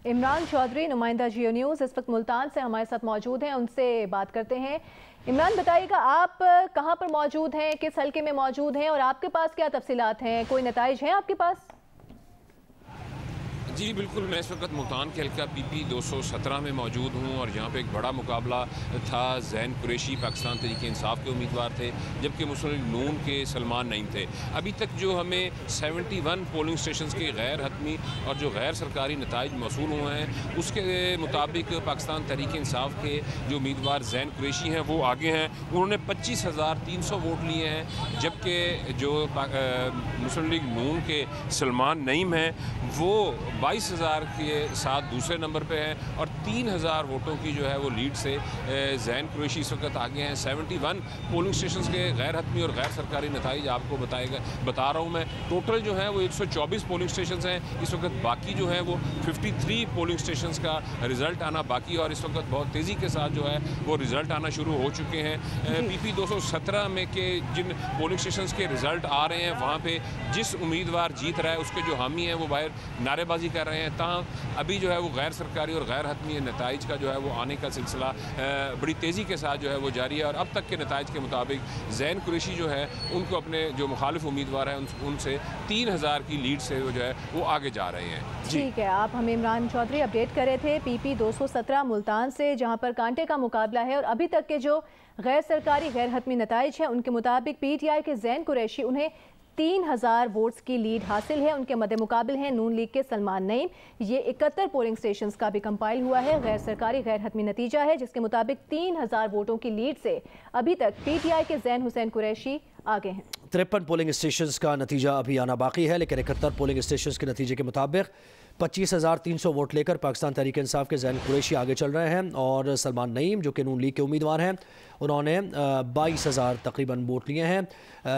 इमरान चौधरी नुमाइंदा जियो न्यूज़ इस वक्त मुल्तान से हमारे साथ मौजूद हैं, उनसे बात करते हैं। इमरान, बताइएगा आप कहाँ पर मौजूद हैं, किस हल्के में मौजूद हैं और आपके पास क्या तफसीलात हैं, कोई नताइज हैं आपके पास? जी बिल्कुल, मैं इस वक्त मुल्तान के हल्का PP 217 में मौजूद हूँ और यहाँ पे एक बड़ा मुकाबला था। ज़ैन कुरैशी पाकिस्तान तहरीक इंसाफ के उम्मीदवार थे, जबकि मुस्लिम लीग नून के सलमान नईम थे। अभी तक जो हमें 71 पोलिंग स्टेशन के गैर हतमी और जो गैर सरकारी नताइज मौसूल हुए हैं, उसके मुताबिक पाकिस्तान तहरीक इंसाफ के जो उम्मीदवार ज़ैन कुरैशी हैं वो आगे हैं। उन्होंने 25,300 वोट लिए हैं, जबकि जो मुस्लिम लीग नून के सलमान नईम हैं वो 22,000 के साथ दूसरे नंबर पे हैं और 3,000 वोटों की जो है वो लीड से ज़ैन कुरैशी इस वक्त आगे हैं। 71 पोलिंग स्टेशन के गैर हतमी और गैर सरकारी नताइज आपको बता रहा हूँ मैं। टोटल जो है वो 124 पोलिंग स्टेशन हैं इस वक्त, बाकी जो है वो 53 पोलिंग स्टेशन का रिज़ल्ट आना बाकी है और इस वक्त बहुत तेज़ी के साथ जो है वो रिज़ल्ट आना शुरू हो चुके हैं। PP 217 में के जिन पोलिंग स्टेशन के रिज़ल्ट आ रहे हैं वहाँ पर जिस उम्मीदवार जीत रहा है उसके जो हामी हैं वो बाहर नारेबाजी कर रहे हैं। ताहम अभी जो है वो गैर सरकारी और गैर हतमी नताइज का जो है वो आने का सिलसिला बड़ी तेज़ी के साथ जो है वो जारी है और अब तक के नताइज के मुताबिक ज़ैन कुरैशी जो है उनको अपने जो मुखालिफ उम्मीदवार हैं उनसे 3,000 की लीड से जो है वो आगे जा रहे हैं। ठीक है, आप हमें इमरान चौधरी अपडेट कर रहे थे PP 217 मुल्तान से, जहाँ पर कांटे का मुकाबला है और अभी तक के जो गैर सरकारी गैर हतमी नताइज हैं उनके मुताबिक PTI के ज़ैन कुरैशी उन्हें 3,000 वोट्स की लीड हासिल है। उनके मद्दे मुकाबिल हैं नून लीग के सलमान नईम। ये 71 पोलिंग स्टेशंस का भी कंपाइल हुआ है। गैर सरकारी गैर हतमी नतीजा है जिसके मुताबिक 3,000 वोटों की लीड से अभी तक PTI के ज़ैन हुसैन कुरैशी आगे हैं। 53 पोलिंग स्टेशंस का नतीजा अभी आना बाकी है, लेकिन 71 पोलिंग स्टेशंस के नतीजे के मुताबिक 25,300 वोट लेकर पाकिस्तान तहरीक इंसाफ के ज़ैन कुरैशी आगे चल रहे हैं और सलमान नईम जो कि नून लीग के उम्मीदवार हैं उन्होंने 22,000 तकरीबन वोट लिए हैं।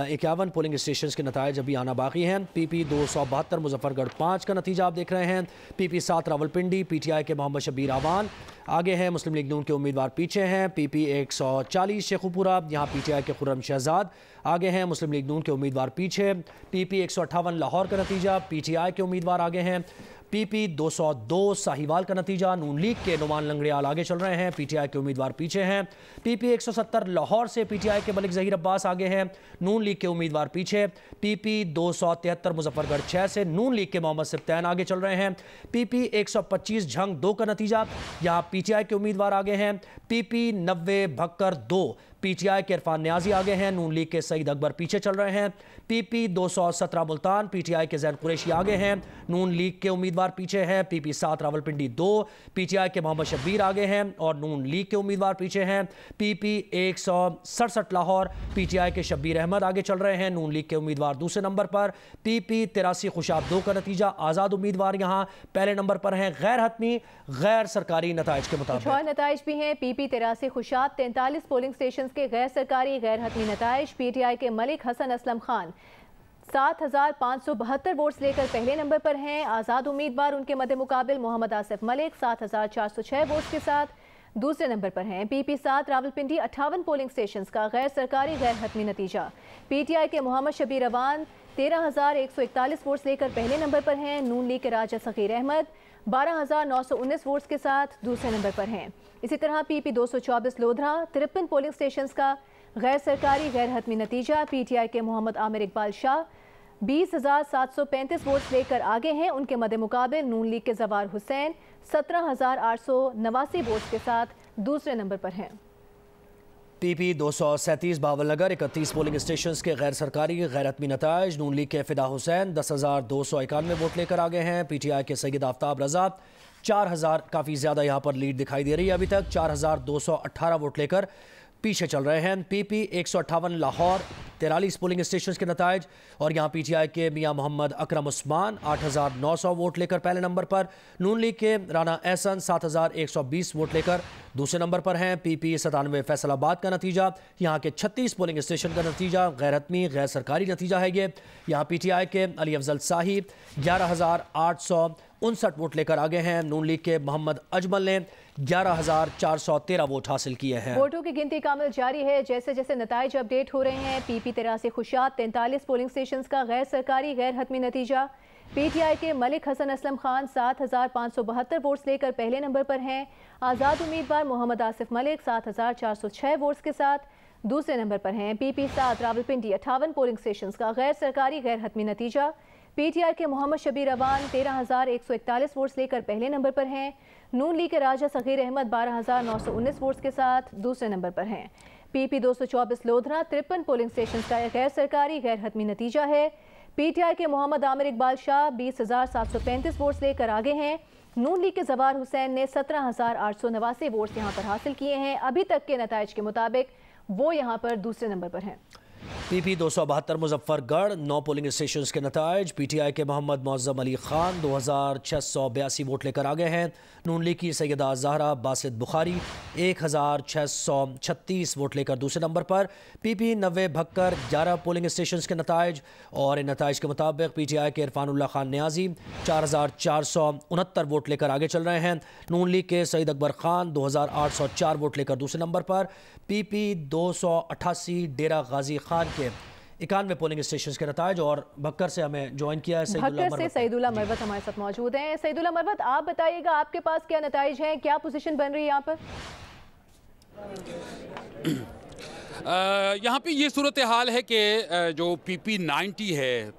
51 पोलिंग स्टेशन के नताइज अभी आना बाकी हैं। PP 272 मुजफ्फरगढ़ 5 का नतीजा आप देख रहे हैं। PP 7 रावलपिंडी PTI के मोहम्मद शबीर आवान आगे हैं, मुस्लिम लीग नून के उम्मीदवार पीछे हैं। PP 140 शेखुपुरा, यहाँ PTI के खुर्रम शहजाद आगे हैं, मुस्लिम लीग नून के उम्मीदवार पीछे। PP 158 लाहौर का नतीजा PTI के उम्मीदवार आगे हैं। PP 202 साहिवाल का नतीजा नून लीग के नुमान लंगड़ियाल आगे चल रहे हैं, PTI के उम्मीदवार पीछे हैं। PP 170 लाहौर से PTI के मलिक ज़हीर अब्बास आगे हैं, नून लीग के उम्मीदवार पीछे। PP 273 मुजफ्फरगढ़ 6 से नून लीग के मोहम्मद सिब्तैन आगे चल रहे हैं। PP 125 झंग 2 का नतीजा, यहाँ PTI के उम्मीदवार आगे हैं। PP 90 भक्कर 2 PTI के इरफान न्याजी आगे हैं, नून लीग के सईद अकबर पीछे चल रहे हैं। PP 217 मुल्तान PTI के ज़ैन कुरैशी आगे हैं, नून लीग के उम्मीदवार पीछे हैं। PP 7 रावलपिंडी 2 PTI के मोहम्मद शबीर आगे हैं और नून लीग के उम्मीदवार पीछे हैं। PP 167 लाहौर PTI के शब्बीर अहमद आगे चल रहे हैं, नून लीग के उम्मीदवार दूसरे नंबर पर। PP 83 खुशाब 2 का नतीजा, आज़ाद उम्मीदवार यहाँ पहले नंबर पर हैं। गैर हतमी गैर सरकारी नताइज के मुताबिक और नताइज भी हैं। PP 83 खुशाब 43 पोलिंग स्टेशन के गैर सरकारी गैर हतमी नताइज। PTI के मलिक हसन असलम खान 7,572 वोट्स लेकर पहले नंबर पर हैं। आज़ाद उम्मीदवार उनके मद्दे मुकाबिल मोहम्मद आसिफ मलिक 7,406 वोट्स के साथ दूसरे नंबर पर हैं। PP 7 रावलपिंडी 58 पोलिंग स्टेशंस का गैर सरकारी गैर हतमी नतीजा। PTI के मोहम्मद शबीर अवान 13,141 वोट्स लेकर पहले नंबर पर हैं। नून लीग के राजा सगीर अहमद 12,919 वोट्स के साथ दूसरे नंबर पर हैं। इसी तरह PP 224 लोधरा 53 पोलिंग स्टेशंस का गैर सरकारी गैर हतमी नतीजा। PTI के मोहम्मद आमिर इकबाल शाह 20,735 वोट्स लेकर आगे हैं। उनके मद्दे मुकाबिल नून लीग के जवार हुसैन 17,889 वोट्स के साथ दूसरे नंबर पर हैं। PP 237 बावलनगर 31 पोलिंग स्टेशन के गैर सरकारी गैर हतमी नताइज। नून लीग के फिदा हुसैन 10,291 वोट लेकर आगे हैं। PTI के सैयद आफ्ताब रजा 4,000 काफ़ी ज़्यादा यहाँ पर लीड दिखाई दे रही है। अभी तक 4,218 वोट लेकर पीछे चल रहे हैं। PP 158 लाहौर 43 पोलिंग स्टेशन के नताइज और यहाँ PTI के मियाँ मोहम्मद अकरम उस्मान 8,900 वोट लेकर पहले नंबर पर। नून लीग के राना एहसन 7,120 वोट लेकर दूसरे नंबर पर हैं। PP 97 फैसलाबाद का नतीजा, यहाँ के 36 पोलिंग स्टेशन का नतीजा गैर हतमी गैर सरकारी नतीजा है ये। यहाँ PTI के अली अफजल शाही 11,859 वोट लेकर आगे हैं। नून लीग के मोहम्मद अजमल ने 11,413 वोट हासिल किए हैं। वोटों की गिनती कामिल जारी है। जैसे जैसे नताइज अपडेट हो रहे हैं, PP 83 खुशाब 43 पोलिंग स्टेशन का गैर सरकारी गैर हतमी नतीजा। PTI کے ملک حسن اسلم خان 7,572 ووٹس لے کر پہلے نمبر پر ہیں۔ آزاد امیدوار محمد آصف ملک 7,406 ووٹس کے ساتھ دوسرے نمبر پر ہیں۔ PP 7 راولپنڈی 58 پولنگ سٹیشنز کا غیر سرکاری غیر حتمی نتیجہ۔ PTI کے محمد شبیر اعوان 13,141 ووٹس لے کر پہلے نمبر پر ہیں۔ نون لیگ کے راجہ صغیر احمد 12,919 ووٹس کے ساتھ دوسرے نمبر پر ہیں۔ PP 224 لودھنا 53 پولنگ سٹیشنز کا ایک غیر سرکاری غیر حتمی نتیجہ ہے۔ PTI کے محمد عامر اقبال شاہ 20,735 ووٹس لے کر آگے ہیں۔ نون لیگ کے زوار حسین نے 17,889 ووٹس یہاں پر حاصل کیے ہیں۔ ابھی تک کے نتائج کے مطابق وہ یہاں پر دوسرے نمبر پر ہیں۔ PP 272 مظفر گڑھ 9 پولنگ اسٹیشنز کے نتائج۔ PTI کے محمد معظم علی خان 2,682 ووٹ لے کر آگے ہیں۔ نون لیگ کی سیدہ زہرا باسط بخاری 1,636 ووٹ لے کر دوسرے نمبر پر۔ PP 90 بھکر 11 پولنگ اسٹیشنز کے نتائج، اور ان نتائج کے مطابق PTI کے عرفان اللہ خان نیازی 4,469 ووٹ لے کر آگے چل رہے ہیں۔ نون لیگ کے سعید اکبر خان 2,804 ووٹ لے کر دوسرے نمبر پر۔ PP 288 ڈیرہ غازی خان کے 91 پولنگ اسٹیشنز کے نتائج، اور بھکر سے ہمیں جوائن کیا ہے سعید اللہ مروت ہمارے ساتھ موجود ہیں۔ سعید اللہ مروت، آپ بتائیے گا آپ کے پاس کیا نتائج ہیں، کیا پوزیشن بن رہی ہے یہاں پر؟ یہاں پہ یہ صورتحال ہے کہ جو PP 90 ہے،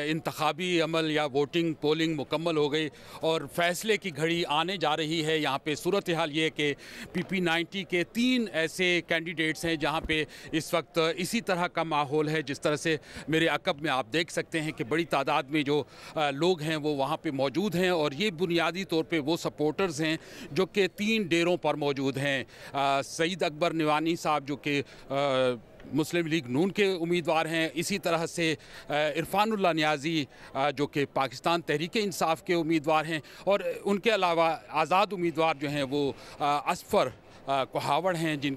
انتخابی عمل یا ووٹنگ پولنگ مکمل ہو گئی اور فیصلے کی گھڑی آنے جا رہی ہے۔ یہاں پہ صورتحال یہ ہے کہ PP 90 کے 3 ایسے کینڈیڈیٹس ہیں جہاں پہ اس وقت اسی طرح کا ماحول ہے جس طرح سے میرے عقب میں آپ دیکھ سکتے ہیں کہ بڑی تعداد میں جو لوگ ہیں وہ وہاں پہ موجود ہیں، اور یہ بنیادی طور پہ وہ سپورٹرز ہیں جو کہ 3 ڈیروں پر موجود ہیں۔ سعید اکبر نیوانی صاحب جو کہ مسلم لیگ نون کے امیدوار ہیں، اسی طرح سے عرفان اللہ نیازی جو کہ پاکستان تحریک انصاف کے امیدوار ہیں، اور ان کے علاوہ آزاد امیدوار جو ہیں وہ اصفر کوہاوڑ ہیں جن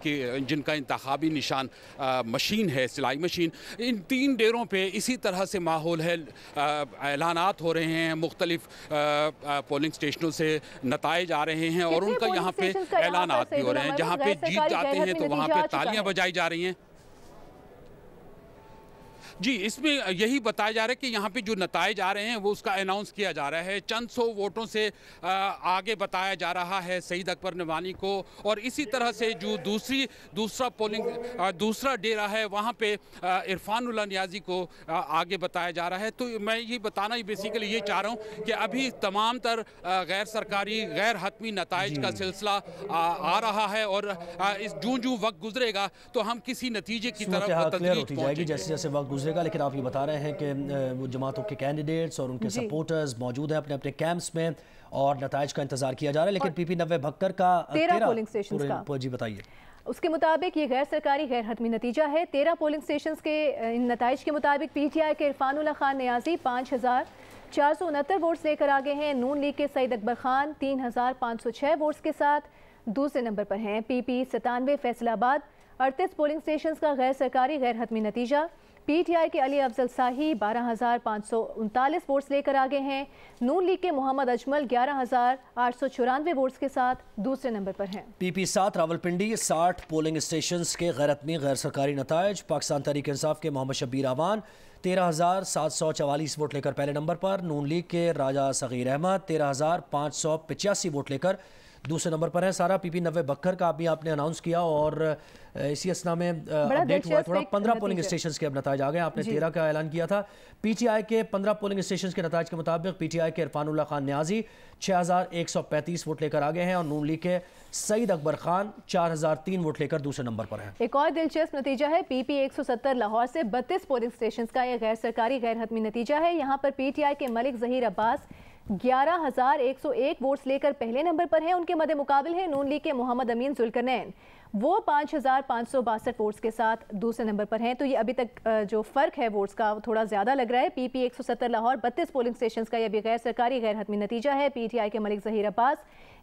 کا انتخابی نشان مشین ہے، سلائی مشین۔ ان 3 ڈیروں پہ اسی طرح سے ماحول ہے، اعلانات ہو رہے ہیں، مختلف پولنگ سٹیشنوں سے نتائج آ رہے ہیں، اور ان کا یہاں پہ اعلانات بھی ہو رہے ہیں۔ جہاں پہ جیت جاتے ہیں تو وہاں پہ تالیاں بجائی جا رہی ہیں۔ جی، اس میں یہی بتایا جا رہا ہے کہ یہاں پہ جو نتائج آ رہے ہیں وہ اس کا اناؤنس کیا جا رہا ہے۔ چند سو ووٹوں سے آگے بتایا جا رہا ہے سعید اکبر نیوانی کو، اور اسی طرح سے جو دوسرا ڈیرہ ہے وہاں پہ عرفان اللہ نیازی کو آگے بتایا جا رہا ہے۔ تو میں یہ بتانا بیسیکلی یہ چاہ رہا ہوں کہ ابھی تمام تر غیر سرکاری غیر حتمی نتائج کا سلسلہ آ رہا ہے، اور جو وقت گزرے گا تو ہم کسی نتیجے کی طرف ہوتی جائے گی جیسے جیسے وقت گزرے گا۔ لیکن آپ یہ بتا رہے ہیں کہ وہ جماعتوں کے کینڈیڈیٹس اور ان کے سپورٹرز موجود ہیں اپنے اپنے کیمپس میں، اور نتائج کا انتظار کیا جا رہا ہے۔ لیکن PP 90 بھکر کا 13 پولنگ سٹیشنز کا، جی بتائیے، اس کے مطابق یہ غیر سرکاری غیر حتمی نتیجہ ہے۔ 13 پولنگ سٹیشنز کے ان نتائج کے مطابق PTI کے عرفان اللہ خان نیازی 5,469 ووٹس لے کر آگے ہیں۔ نون لیگ کے سعید اکبر خان 3,506 ووٹس کے ساتھ دوسرے نمبر پر ہیں۔ PP 97 فیصل آباد 38 پولنگ سٹیشنز کا غیر سرکاری غیر حتمی نتیجہ۔ PTI کے علی افضل صاحی 12,539 ووٹس لے کر آگے ہیں۔ نون لیگ کے محمد اجمل 11,894 ووٹس کے ساتھ دوسرے نمبر پر ہیں۔ PP 7 راولپنڈی 60 پولنگ اسٹیشنز کے غیر حتمی غیر سرکاری نتائج۔ پاکستان تحریک انصاف کے محمد شبیر اعوان 13,744 ووٹ لے کر پہلے نمبر پر۔ نون لیگ کے راجہ صغیر احمد 13,585 ووٹ لے کر دوسرے نمبر پر ہے۔ سارا PP 90 بکر کا ابھی آپ نے اناؤنس کیا، اور اسی اسنا میں اپڈیٹ ہوا ہے تھوڑا 15 پولنگ اسٹیشنز کے اب نتائج آ گئے۔ آپ نے 13 کا اعلان کیا تھا۔ PTI کے 15 پولنگ اسٹیشنز کے نتائج کے مطابق PTI کے عرفان اللہ خان نیازی 6,135 ووٹ لے کر آگے ہیں، اور نون لیگ کے سعید اکبر خان 4,003 ووٹ لے کر دوسرے نمبر پر ہیں۔ ایک اور دلچسپ نتیجہ ہے PP 170 لاہور سے 32 پولنگ اسٹیشنز کا یہ غیر سرکاری غیر حتمی نتیجہ ہے۔ یہاں پر PTI کے ملک ظہیر عباس 11,101 ووٹس لے کر پہلے نمبر پر ہیں۔ ان کے مد مقابل ہیں نون لیگ کے محمد امین ذوالقرنین، وہ 5,562 ووٹس کے ساتھ دوسرے نمبر پر ہیں۔ تو یہ ابھی تک جو فرق ہے ووٹس کا تھوڑا زیادہ لگ رہا ہے۔ PP 170 لاہور 32 پولنگ سٹیشنز کا یہ بھی غیر سرکاری غیر حتمی نتیجہ ہے۔ PTI کے ملک ظہیر عباس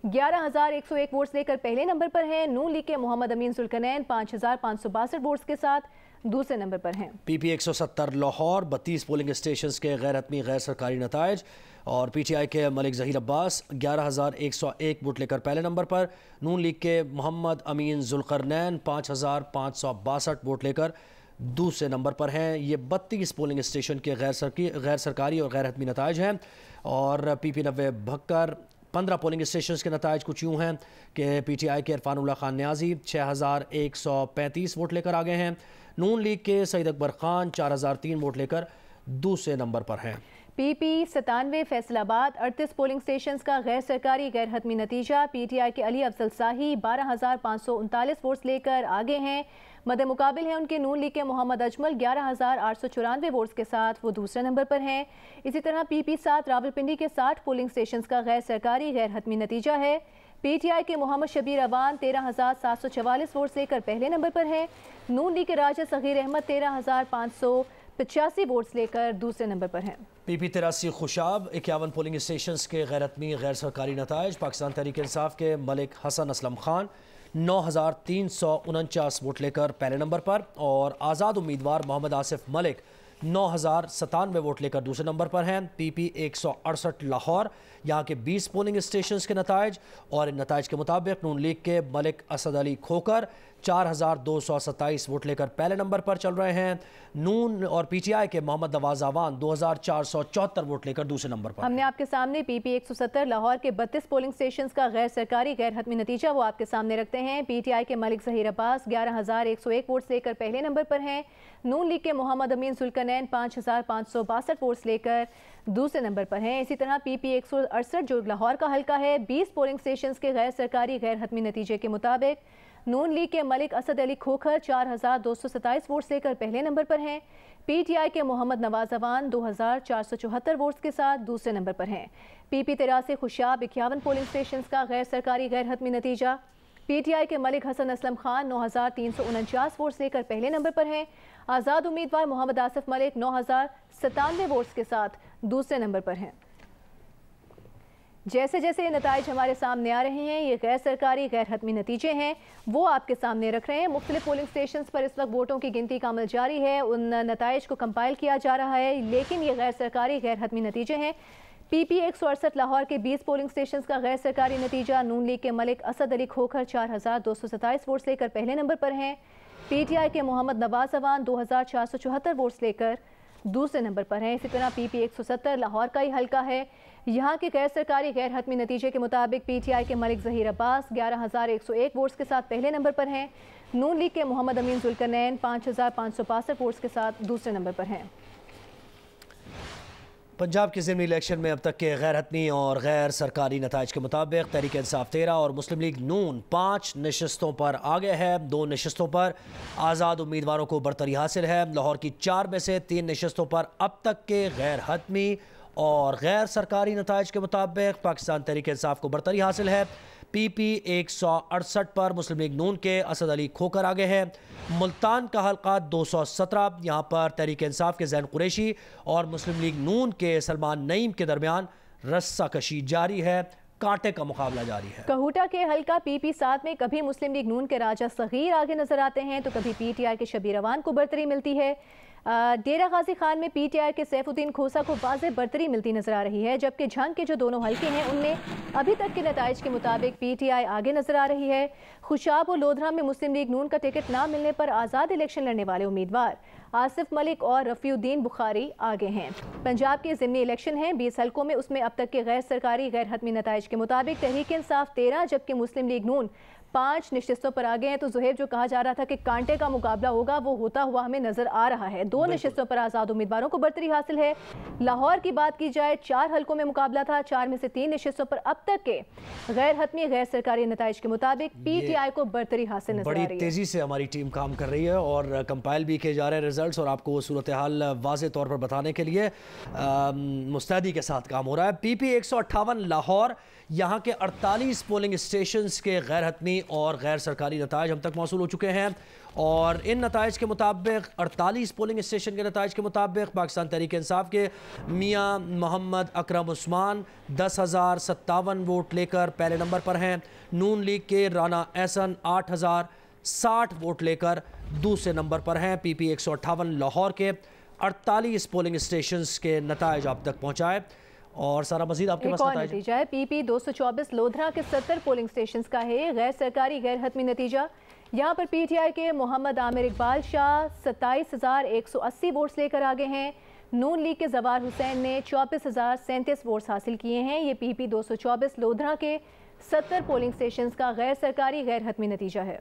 11,101 ووٹس لے کر پہلے نمبر پر ہیں۔ نون لیگ کے محمد امین ذوالقرنین 5,562 ووٹس کے ساتھ دوسرے نمبر پر ہیں۔ PP 170 لاہور 32 پولنگ اسٹیشنز کے غیر حتمی غیر سرکاری نتائج، اور PTI کے ملک ظہیر عباس 11,101 ووٹ لے کر پہلے نمبر پر۔ نون لیگ کے محمد امین ذوالقرنین 5,562 ووٹ لے کر दूसरे नंबर पर हैं। ये 32 पोलिंग स्टेशन के गैर सरकारी और गैर हतमी नताइज हैं। और PP 90 भक्कर 15 पोलिंग स्टेशन के नताइज कुछ यूँ हैं कि PTI के इरफानुल्लाह खान न्याजी 6135 वोट लेकर आगे हैं। नून लीग के सईद अकबर खान 4003 वोट लेकर दूसरे नंबर पर हैं। PP 97 फैसलाबाद 38 पोलिंग स्टेशंस का गैर सरकारी गैर हतमी नतीजा। PTI के अली अफजल शाही 12539 वोट्स लेकर आगे हैं। मद मुकाबिल हैं उनके नून लीग के मोहम्मद अजमल 11894 वोट्स के साथ वो दूसरे नंबर पर हैं। इसी तरह PP 7 रावलपिंडी के 60 पोलिंग स्टेशंस का गैर सरकारी गैर हतमी नतीजा है। PTI के मोहम्मद शबीर अवान 13744 वोट्स लेकर पहले नंबर पर हैं। नून लीग के राजा सगीर अहमद 13585 वोट्स लेकर दूसरे नंबर पर हैं। PP 83 खुशाब 51 पोलिंग स्टेशंस के गैर हतमी गैर सरकारी नताइज। पाकिस्तान तहरीक इंसाफ के मलिक हसन असलम खान 9349 वोट लेकर पहले नंबर पर और आज़ाद उम्मीदवार मोहम्मद आसिफ मलिक 9097 वोट लेकर दूसरे नंबर पर हैं। PP 168 लाहौर यहाँ के 20 पोलिंग स्टेशंस के नताइज और इन नताइज के मुताबिक नून लीग के मलिक असद अली खोकर 4227 वोट लेकर पहले नंबर पर चल रहे हैं। नून और PTI के मोहम्मद नवाज आवान 2474 वोट लेकर दूसरे नंबर पर। हमने आपके सामने PP 170 लाहौर के 32 पोलिंग स्टेशंस का गैर सरकारी गैर हतमी नतीजा वो आपके सामने रखते हैं। PTI के मलिक ज़हीर अब्बास 11101 वोट्स लेकर पहले नंबर पर हैं। नून लीग के मोहम्मद अमीन जुल्करनैन 5562 वोट्स लेकर दूसरे नंबर पर हैं। इसी तरह PP 168 जो लाहौर का हल्का है 20 पोलिंग स्टेशंस के गैर सरकारी गैर हतमी नतीजे के मुताबिक नून लीग के मलिक असद अली खोखर 4227 वोट्स लेकर पहले नंबर पर हैं। PTI के मोहम्मद नवाज अवान 2474 वोट्स के साथ दूसरे नंबर पर हैं। PP 83 खुशाब 51 पोलिंग स्टेशंस का गैर सरकारी गैर हतमी नतीजा। PTI के मलिक हसन असलम खान 9349 वोट्स लेकर पहले नंबर पर हैं। आज़ाद उम्मीदवार मोहम्मद आसिफ मलिक 9097 वोट्स के साथ दूसरे नंबर पर हैं। जैसे जैसे ये नताइज हमारे सामने आ रहे हैं, ये गैर सरकारी गैर हतमी नतीजे हैं वो आपके सामने रख रहे हैं। मुख्तलिफ पोलिंग स्टेशंस पर इस वक्त वोटों की गिनती का अमल जारी है, उन नताइज को कंपाइल किया जा रहा है, लेकिन ये गैर सरकारी गैर हतमी नतीजे हैं। PP 168 लाहौर के 20 पोलिंग स्टेशंस का गैर सरकारी नतीजा। नून लीग के मलिक असद अली खोखर 4227 वोट्स लेकर पहले नंबर पर हैं। PTI के मोहम्मद नवाज अवान 2474 वोट्स लेकर दूसरे नंबर पर हैं। इसी तरह PP 170 लाहौर का ही हल्का है। यहाँ के गैर सरकारी गैर हतमी नतीजे के मुताबिक PTI के मलिक ज़हीर अब्बास 11101 वोट्स के साथ पहले नंबर पर हैं। नून लीग के मोहम्मद अमीन जुल्करनैन 5562 वोट्स के साथ दूसरे नंबर पर हैं। पंजाब के ज़िमनी इलेक्शन में अब तक के गैर हतमी और गैर सरकारी नताइज के मुताबिक तहरीक इंसाफ 13 और मुस्लिम लीग नून 5 नशस्तों पर आगे है। 2 नशस्तों पर आज़ाद उम्मीदवारों को बरतरी हासिल है। लाहौर की 4 में से 3 नशस्तों पर अब तक के गैर हतमी और गैर सरकारी नताइज के मुताबिक पाकिस्तान तहरीक इंसाफ को बरतरी हासिल है। PP 168 पर मुस्लिम लीग नून के असद अली खोकर आगे हैं। मुल्तान का हल्का 217 यहाँ पर तहरीक इंसाफ के ज़ैन कुरैशी और मुस्लिम लीग नून के सलमान नईम के दरमियान रस्सा कशी जारी है, कांटे का मुकाबला जारी है। कहूटा के हल्का PP 7 में कभी मुस्लिम लीग नून के राजा सगीर आगे नजर आते हैं तो कभी PTI के शबीर अवान को बरतरी मिलती है। डेरा गाजी खान में PTI के सैफुद्दीन खोसा को वाज़ेह बरतरी मिलती नजर आ रही है, जबकि झंग के जो दोनों हल्के हैं उनमें अभी तक के नताइज के मुताबिक PTI आगे नजर आ रही है। खुशाब और लोधरा में मुस्लिम लीग नून का टिकट ना मिलने पर आज़ाद इलेक्शन लड़ने वाले उम्मीदवार आसिफ मलिक और रफ़ीउद्दीन बुखारी आगे हैं। पंजाब के ज़िमनी इलेक्शन हैं 20 हल्कों में, उसमें अब तक के गैर सरकारी गैर हतमी नताइज के मुताबिक तहरीक इंसाफ 13 जबकि मुस्लिम लीग नून 5 नशस्तों पर आगे हैं। तो ज़ुहैब जो कहा जा रहा था कि कांटे का मुकाबला होगा वो होता हुआ हमें नजर आ रहा है। 2 नशस्तों पर आज़ाद उम्मीदवारों को बरतरी हासिल है। लाहौर की बात की जाए 4 हल्कों में मुकाबला था, 4 में से 3 नशस्तों पर अब तक के गैर हतमी गैर सरकारी नताइज के मुताबिक PTI को बरतरी हासिल नजर आ रही है। बड़ी तेजी से हमारी टीम काम कर रही है और कंपाइल भी किए जा रहे हैं रिजल्ट्स और आपको सूरत हाल वाज़ेह तौर पर बताने के लिए मुस्तैदी के साथ काम हो रहा है। PP 158 लाहौर यहाँ के 48 पोलिंग स्टेशंस के गैर हतमी और गैर सरकारी नताइज हम तक मौसूल हो चुके हैं और इन नताइज के मुताबिक 48 पोलिंग स्टेशन के नताइज के मुताबिक पाकिस्तान तहरीक इंसाफ के मियाँ मोहम्मद अकरम उस्मान 10,057 वोट लेकर पहले नंबर पर हैं। नून लीग के राना एहसन 8,060 वोट लेकर दूसरे नंबर पर हैं। PP 158 लाहौर के 48 पोलिंग स्टेशंस के नताइज आप तक पहुँचाए और सारा मजीद आपके पास नतीजा है। PP 224 लोधरा के 70 पोलिंग स्टेशंस का है गैर सरकारी गैर हतमी नतीजा। यहाँ पर PTI के मोहम्मद आमिर इकबाल शाह 27,180 वोट्स लेकर आगे हैं। नून लीग के जवार हुसैन ने 24,037 वोट्स हासिल किए हैं। ये PP 224 लोधरा के 70 पोलिंग स्टेशंस का गैर सरकारी गैर हतमी नतीजा है।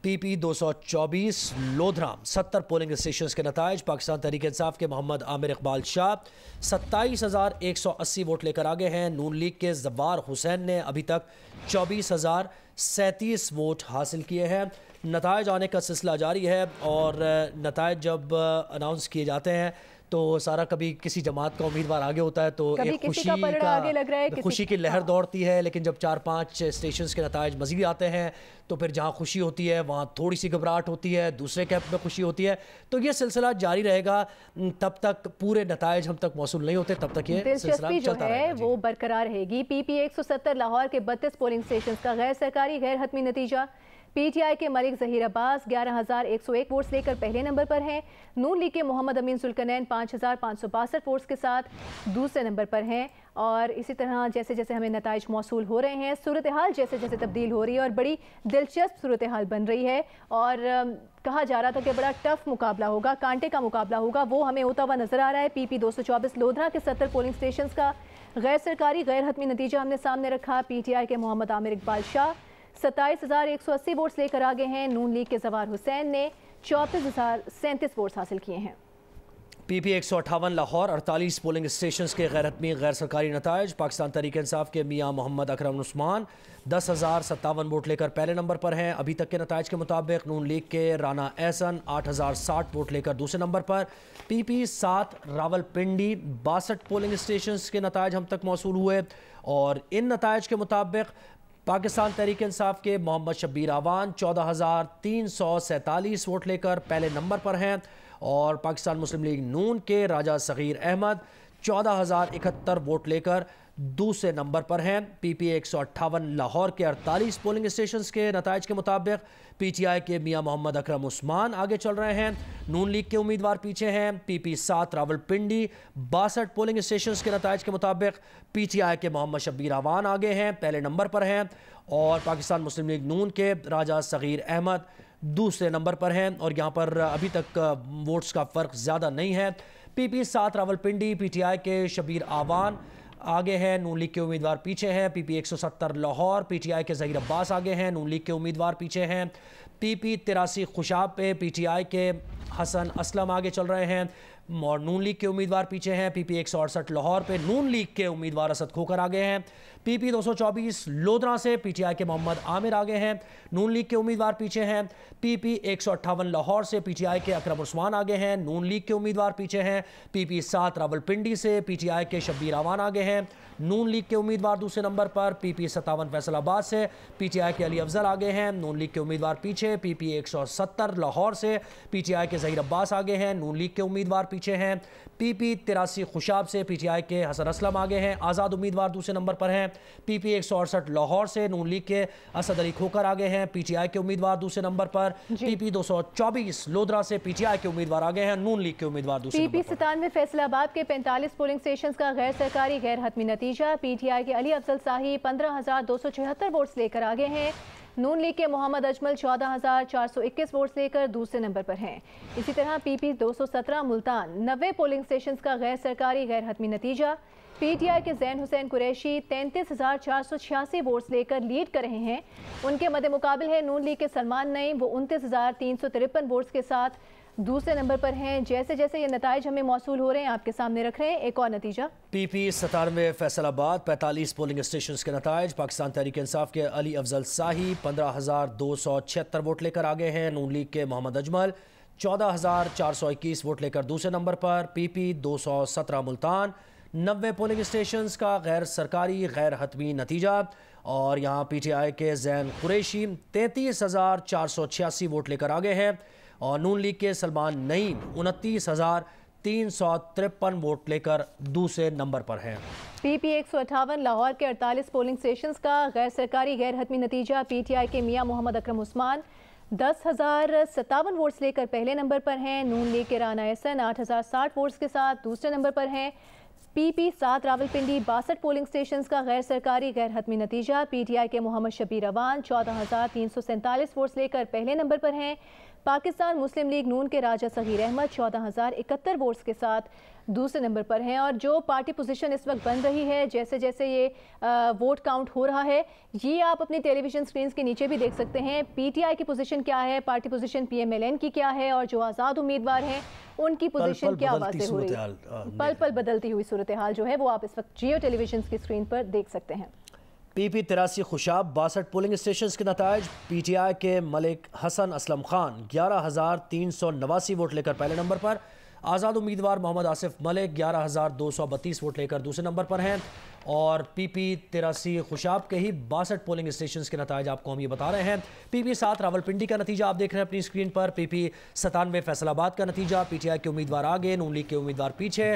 PP 224 लोधरा 70 पोलिंग स्टेशन के नताइज। पाकिस्तान तहरीक इंसाफ के मोहम्मद आमिर इकबाल शाह 27,180 वोट लेकर आगे हैं। नून लीग के जवार हुसैन ने अभी तक 24,037 वोट हासिल किए हैं। नताइज आने का सिलसिला जारी है और नताइज जब अनाउंस किए जाते हैं तो सारा कभी किसी जमात का उम्मीदवार आगे होता है तो एक खुशी की लहर दौड़ती है, लेकिन जब 4-5 स्टेशंस के नताइज मज़ीद आते हैं तो फिर जहां खुशी होती है वहां थोड़ी सी घबराहट होती है, दूसरे कैंप में खुशी होती है। तो ये सिलसिला जारी रहेगा तब तक पूरे नताइज हम तक मौसूल नहीं होते, तब तक ये सिलसिला चलता रहेगा। वो बरकरार रहेगी। PP 170 लाहौर के 32 पोलिंग स्टेशन का गैर सरकारी गैर हतमी नतीजा। PTI के मलिक ज़हीर अब्बास 11,101 वोट्स लेकर पहले नंबर पर हैं। नून लीग के मोहम्मद अमीन जुल्करनैन 5,562 वोट्स के साथ दूसरे नंबर पर हैं। और इसी तरह जैसे जैसे हमें नताइज मौसूल हो रहे हैं, सूरत हाल जैसे जैसे तब्दील हो रही है और बड़ी दिलचस्प सूरत हाल बन रही है और कहा जा रहा था कि बड़ा टफ मुकाबला होगा, कांटे का मुकाबला होगा, वो हमें होता हुआ नजर आ रहा है। PP 224 लोधरा के 70 पोलिंग स्टेशन का गैर सरकारी गैर हतमी नतीजा हमने सामने रखा। PTI के मोहम्मद आमिर इकबाल शाह 27,180 वोट्स लेकर आगे हैं। नून लीग के जवार हुसैन ने 34,037 वोट्स हासिल किए हैं। PP 158 लाहौर 48 पोलिंग स्टेशंस के गैर हतमी गैर सरकारी नताइज। पाकिस्तान तहरीक इंसाफ के मियाँ मोहम्मद अकरम उस्मान 10,057 वोट लेकर पहले नंबर पर हैं। अभी तक के नताइज के मुताबिक नून लीग के राना एहसन 8,060 वोट लेकर दूसरे नंबर पर। PP 7 रावलपिंडी 62 पोलिंग स्टेशंस के नताइज हम तक मौसूल हुए और इन नताइज के मुताबिक पाकिस्तान तहरीक इंसाफ के मोहम्मद शब्बीर आवान 14,347 वोट लेकर पहले नंबर पर हैं और पाकिस्तान मुस्लिम लीग नून के राजा सगीर अहमद 14,071 वोट लेकर दूसरे नंबर पर हैं। PP 158 लाहौर के 48 पोलिंग स्टेशंस के नताइज के मुताबिक PTI के मियाँ मोहम्मद अकरम उस्मान आगे चल रहे हैं। नून लीग के उम्मीदवार पीछे हैं। PP 7 रावलपिंडी 62 पोलिंग स्टेशंस के नताइज के मुताबिक PTI के मोहम्मद शब्बीर आवान आगे हैं, पहले नंबर पर हैं और पाकिस्तान मुस्लिम लीग नून के राजा सगीर अहमद दूसरे नंबर पर हैं और यहाँ पर अभी तक वोट्स का फ़र्क ज़्यादा नहीं है। PP 7 रावलपिंडी PTI के शब्बीर आवान आगे हैं, नून लीग के उम्मीदवार पीछे हैं। PP 170 लाहौर PTI के ज़हीर अब्बास आगे हैं, नून लीग के उम्मीदवार पीछे हैं। PP 83 खुशाब पे PTI के हसन असलम आगे चल रहे हैं और नून लीग के उम्मीदवार पीछे हैं। PP 168 लाहौर पे नून लीग के उम्मीदवार असद खोकर आगे हैं। PP 224 लोधरा से PTI के मोहम्मद आमिर आगे हैं, नून लीग के उम्मीदवार पीछे हैं। PP 158 लाहौर से PTI के अकरम उस्मान आगे हैं, नून लीग के उम्मीदवार पीछे हैं। PP 7 रावलपिंडी से PTI के शब्बीर आवान आगे हैं, नून लीग के उम्मीदवार दूसरे नंबर पर। PP 57 फैसलाबाद से PTI के अली अफजल आगे हैं, नून लीग के उम्मीदवार पीछे। PP 170 लाहौर से PTI के ज़हीर अब्बास आगे हैं, नून लीग के उम्मीदवार पीछे हैं। PP 83 खुशाब से PTI के हसन असलम आगे हैं, आज़ाद उम्मीदवार दूसरे नंबर पर हैं। PP 168 लाहौर से नून लीग के असद अली खोकर आगे हैं, PTI के उम्मीदवार दूसरे नंबर पर। PP 224 लोधरा से PTI के उम्मीदवार आगे हैं, नून लीग के उम्मीदवार दूसरे नंबर पर। PP 97 फैसलाबाद के 45 पोलिंग स्टेशन का गैर सरकारी गैर हतमी नतीजा। PTI के अली अफजल साही 15,276 वोट्स लेकर आगे हैं। नून लीग के मोहम्मद अजमल 14,421 वोट्स लेकर दूसरे नंबर पर हैं। इसी तरह PP 217 मुल्तान 90 पोलिंग स्टेशन का गैर सरकारी गैर हतमी नतीजा। PTI के जैन हुसैन कुरैशी 33,486 वोट्स लेकर लीड कर रहे हैं। उनके मद्दे मुकाबिल है नून लीग के सलमान नईम, वो 29,353 वोट्स के साथ दूसरे नंबर पर हैं। जैसे जैसे ये नताइज हमें मौसूल हो रहे हैं आपके सामने रख रहे हैं। एक और नतीजा PP 97 फैसलाबाद 45 पोलिंग स्टेशन के नताइज। पाकिस्तान तहरीक इंसाफ के अली अफजल साही 15,276 वोट लेकर आगे हैं, नून लीग के मोहम्मद अजमल 14,421 वोट लेकर दूसरे नंबर पर। PP 217 मुल्तान 90 पोलिंग स्टेशन का गैर सरकारी गैर हतमी नतीजा और यहाँ PTI के जैन कुरैशी 33,486 वोट लेकर आगे हैं और नून लीग के सलमान नईम 29,353 वोट लेकर दूसरे नंबर पर हैं। PP 158 लाहौर के 48 पोलिंग स्टेशन का गैर सरकारी गैर हतमी नतीजा। PTI के मियाँ मोहम्मद अकरम उस्मान 10,057 वोट्स लेकर पहले नंबर पर हैं। नून लीग के राना एहसन 8,060 वोट्स के साथ दूसरे नंबर पर हैं। PP 7 रावलपिंडी 62 पोलिंग स्टेशन का गैर सरकारी गैर हतमी नतीजा। PTI के मोहम्मद शबीर अवान 14,347 वोट्स लेकर पहले नंबर पर हैं। पाकिस्तान मुस्लिम लीग नून के राजा सगीर अहमद 14,071 वोट्स के साथ दूसरे नंबर पर हैं। और जो पार्टी पोजीशन इस वक्त बन रही है, जैसे जैसे ये वोट काउंट हो रहा है, ये आप अपनी टेलीविजन स्क्रीन के नीचे भी देख सकते हैं। PTI की पोजीशन क्या है, पार्टी पोजीशन PMLN की क्या है, और जो आज़ाद उम्मीदवार हैं उनकी पोजीशन क्या वाज़ेह हो रही है। पल पल बदलती हुई सूरत हाल जो है वो आप इस वक्त जियो टेलीविजन की स्क्रीन पर देख सकते हैं। PP 83 खुशाब 62 पोलिंग स्टेशन के नताइज। PTI के मलिक हसन असलम खान 11,389 वोट लेकर पहले नंबर पर। आज़ाद उम्मीदवार मोहम्मद आसिफ मलिक 11,232 वोट लेकर दूसरे नंबर पर हैं। और PP 83 खुशाब के ही 62 पोलिंग स्टेशन के नताइज आपको हम ये बता रहे हैं। PP 7 रावलपिंडी का नतीजा आप देख रहे हैं अपनी स्क्रीन पर। PP 97 फैसलाबाद का नतीजा। PTI के उम्मीदवार आगे, नून लीग के उम्मीदवार पीछे।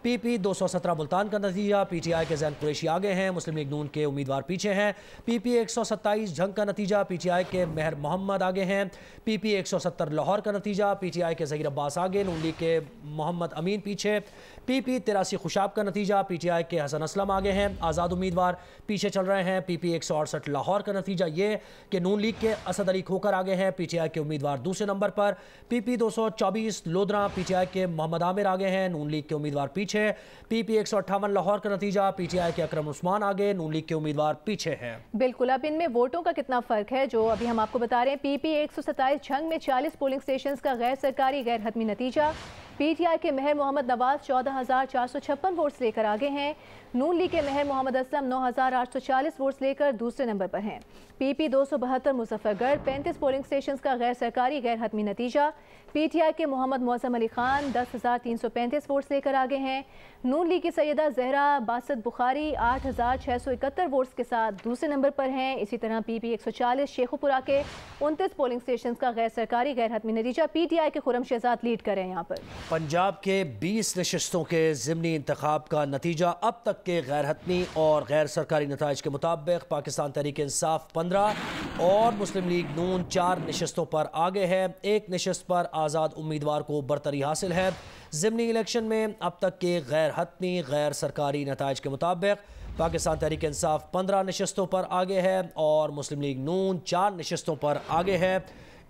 PP 217 मुल्तान का नतीजा। PTI के जैन कुरैशी आगे हैं, मुस्लिम लीग नून के उम्मीदवार पीछे हैं। PP 127 झंग का नतीजा। PTI के मेहर मोहम्मद आगे हैं। PP 170 लाहौर का नतीजा। PTI के ज़हीर अब्बास आगे, नून लीग के मोहम्मद अमीन पीछे। PP 83 खुशाब का नतीजा। PTI के हसन असलम आगे हैं, आज़ाद उम्मीदवार पीछे चल रहे हैं। PP 168 लाहौर का नतीजा ये कि नून लीग के असद अली खोकर आगे हैं, PTI के उम्मीदवार दूसरे नंबर पर। PP 224 लोधरा PTI के मोहम्मद आमिर आगे हैं, नून लीग के उम्मीदवार पीछे। PP 158 लाहौर का नतीजा। PTI के अकरम उस्मान आगे, नून लीग के उम्मीदवार पीछे हैं। बिल्कुल, अब इनमें वोटों का कितना फ़र्क है जो अभी हम आपको बता रहे हैं। PP 127 झंग में 40 पोलिंग स्टेशन का गैर सरकारी गैर हतमी नतीजा। PTI के मेहर मोहम्मद नवाज 14,456 वोट्स लेकर आगे हैं। नून लीग के मेहर मोहम्मद असलम 9,840 वोट्स लेकर दूसरे नंबर पर हैं। PP 272 मुजफ्फरगढ़ 35 पोलिंग स्टेशन का गैर सरकारी गैर हतमी नतीजा। PTI के मोहम्मद मौसम अली खान 10,335 वोट्स लेकर आगे हैं। नून लीग की सैयदा जहरा बासत बुखारी 8,671 वोट्स के साथ दूसरे नंबर पर हैं। इसी तरह PP 140 शेखुपुरा के 29 पोलिंग स्टेशन का गैर सरकारी गैर हतमी नतीजा। PTI के खुरम शहजाद लीड कर रहे हैं यहाँ पर। पंजाब के 20 नशस्तों के ज़िमनी इंतखाब का नतीजा अब तक के गैर हतमी और गैर सरकारी नताइज के मुताबिक पाकिस्तान तहरीक इंसाफ 15 और मुस्लिम लीग नून 4 नशस्तों पर आगे है। एक नशस्त पर आज़ाद उम्मीदवार को बरतरी हासिल है। ज़िमनी इलेक्शन में अब तक के गैर हतमी गैर सरकारी नताइज के मुताबिक पाकिस्तान तहरीक इंसाफ 15 नशस्तों पर आगे है और मुस्लिम लीग नून 4 नशस्तों पर आगे है।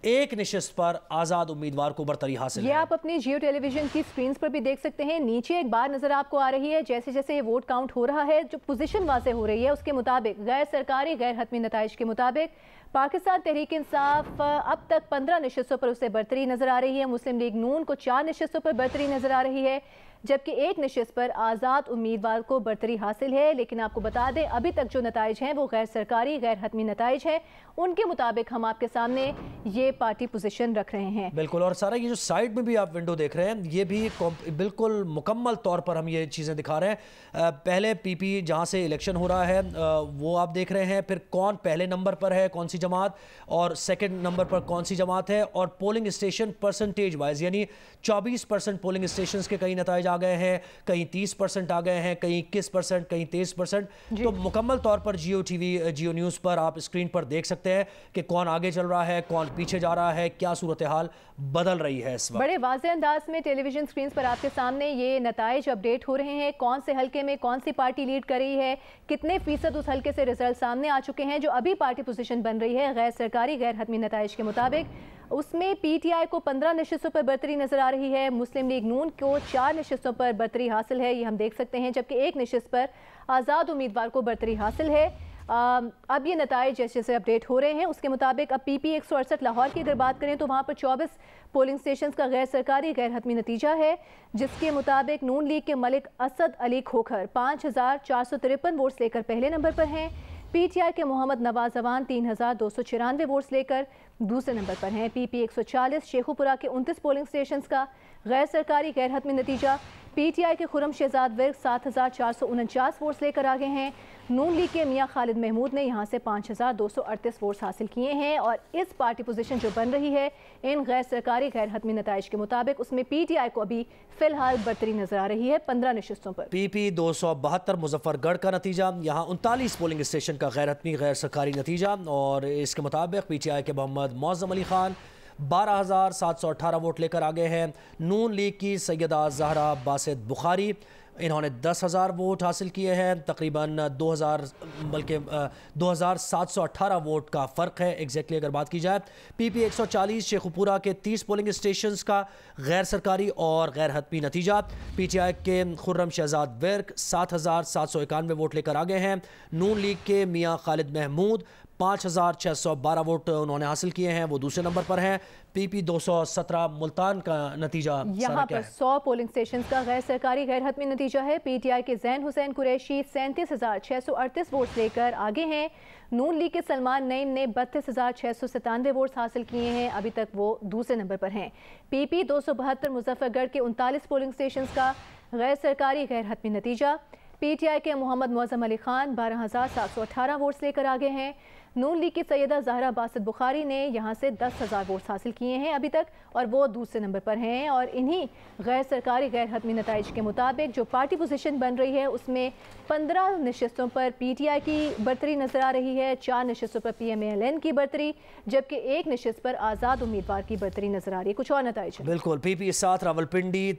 एक नशस्त पर आज़ाद उम्मीदवार को बरतरी हासिल है। ये आप अपनी जियो टेलीविजन की स्क्रीन पर भी देख सकते हैं। नीचे एक बार नजर आपको आ रही है, जैसे जैसे ये वोट काउंट हो रहा है, जो पोजीशन वाज़ेह हो रही है उसके मुताबिक गैर सरकारी गैर हतमी नताइज के मुताबिक पाकिस्तान तहरीक इंसाफ अब तक 15 नशस्तों पर उसे बरतरी नजर आ रही है। मुस्लिम लीग नून को 4 नशस्तों पर बरतरी नजर आ रही है, जबकि एक नशस्त पर आज़ाद उम्मीदवार को बरतरी हासिल है। लेकिन आपको बता दें अभी तक जो नताइज हैं वो गैर सरकारी गैर हतमी नताइज हैं, उनके मुताबिक हम आपके सामने ये पार्टी पोजीशन रख रहे हैं। बिल्कुल, और सारा ये जो साइड में भी आप विंडो देख रहे हैं ये भी बिल्कुल मुकम्मल तौर पर हम ये चीज़ें दिखा रहे हैं। पहले PP जहाँ से इलेक्शन हो रहा है वो आप देख रहे हैं, फिर कौन पहले नंबर पर है, कौन सी जमात, और सेकंड नंबर पर कौन सी जमात है, और पोलिंग स्टेशन परसेंटेज वाइज यानी 24% पोलिंग स्टेशन के कई नताइज आ गए हैं, कहीं 30% आ गए हैं, कहीं 21%, कहीं 23%। तो मुकम्मल तौर पर जियो TV जियो न्यूज़ पर आप स्क्रीन पर देख सकते हैं कि कौन आगे चल रहा है, कौन पीछे जा रहा है, क्या सूरत हाल बदल रही है इस वक्त। बड़े वाज़ेह अंदाज में टेलीविजन स्क्रीन पर आपके सामने ये नताइज अपडेट हो रहे हैं। कौन से हल्के में कौन सी पार्टी लीड कर रही है, कितने फीसद उस हल्के से रिजल्ट सामने आ चुके हैं। जो अभी पार्टी पोजीशन बन रही है गैर सरकारी गैर हतमी नताइज के मुताबिक, उसमें PTI को 15 नशस्तों पर बरतरी नजर आ रही है। मुस्लिम लीग नून को 4 नशस्तों पर बरतरी हासिल है, ये हम देख सकते हैं, जबकि एक नशस्त पर आज़ाद उम्मीदवार को बरतरी हासिल है। अब ये नताइज जैसे जैसे अपडेट हो रहे हैं उसके मुताबिक अब PP 168 लाहौर की अगर बात करें तो वहाँ पर 24 पोलिंग स्टेशन का गैर सरकारी गैर हतमी नतीजा है, जिसके मुताबिक नून लीग के मलिक असद अली खोखर 5,453 वोट्स लेकर पहले नंबर पर हैं। PTI के मोहम्मद नवाज अवान 3,294 वोट्स लेकर दूसरे नंबर पर हैं। PP 140 शेखुपुरा के 29 पोलिंग स्टेशन का गैर सरकारी गैर हतमी नतीजा। PTI के खुरम शहजाद विर्क 7,449 वोट्स लेकर आगे हैं। नून लीग के मियां खालिद महमूद ने यहां से 5,238 वोट्स हासिल किए हैं। और इस पार्टी पोजीशन जो बन रही है इन गैर सरकारी गैर हतमी नताइज के मुताबिक, उसमें PTI को अभी फिलहाल बरतरी नजर आ रही है 15 नशस्तों पर। PP 272 मुजफ्फरगढ़ का नतीजा, यहाँ 39 पोलिंग स्टेशन का गैर हतमी गैर सरकारी नतीजा, और इसके मुताबिक PTI के मोहम्मद मौसम अली खान 12,718 वोट लेकर आगे हैं। नून लीग की सैयदा जहरा बासत बुखारी इन्होंने 10,000 वोट हासिल किए हैं, तकरीबन 2,718 वोट का फ़र्क है एग्जैक्टली अगर बात की जाए। पीपी 140 शेखुपुरा के 30 पोलिंग स्टेशंस का गैर सरकारी और गैर हतमी नतीजा। पीटीआई के खुर्रम शहजाद विर्क 7,791 वोट लेकर आगे हैं। नून लीग के मियां खालिद महमूद 5,612 वोट उन्होंने हासिल किए हैं, वो दूसरे नंबर पर हैं। पीपी 217 मुल्तान का नतीजा यहाँ पर 100 पोलिंग स्टेशन का गैर सरकारी गैर हतमी नतीजा है। पीटीआई के जैन हुसैन कुरैशी 37,638 वोट लेकर आगे हैं। नून लीग के सलमान नईम ने 32,697 वोट हासिल किए हैं, अभी तक वो दूसरे नंबर पर हैं। पीपी 272 मुजफ्फरगढ़ के 39 पोलिंग स्टेशन का गैर सरकारी गैर हतमी नतीजा। पीटीआई के मोहम्मद मुअज़्ज़म अली खान 12,718 वोट्स लेकर आगे हैं। नून लीग की सैयदा ज़हरा बासित बुखारी ने यहाँ से 10,000 वोट्स हासिल किए हैं अभी तक, और वो दूसरे नंबर पर हैं। और इन्हीं गैर सरकारी गैर हतमी नताइज के मुताबिक जो पार्टी पोजीशन बन रही है उसमें 15 नशिस्तों पर पीटीआई की बरतरी नजर आ रही है, 4 नशिस्तों पर पीएमएलएन की बरतरी, जबकि 1 नशिस्त पर आज़ाद उम्मीदवार की बरतरी नजर आ रही है। कुछ और नताइज बिल्कुल। पीपी 7 रावलपिंडी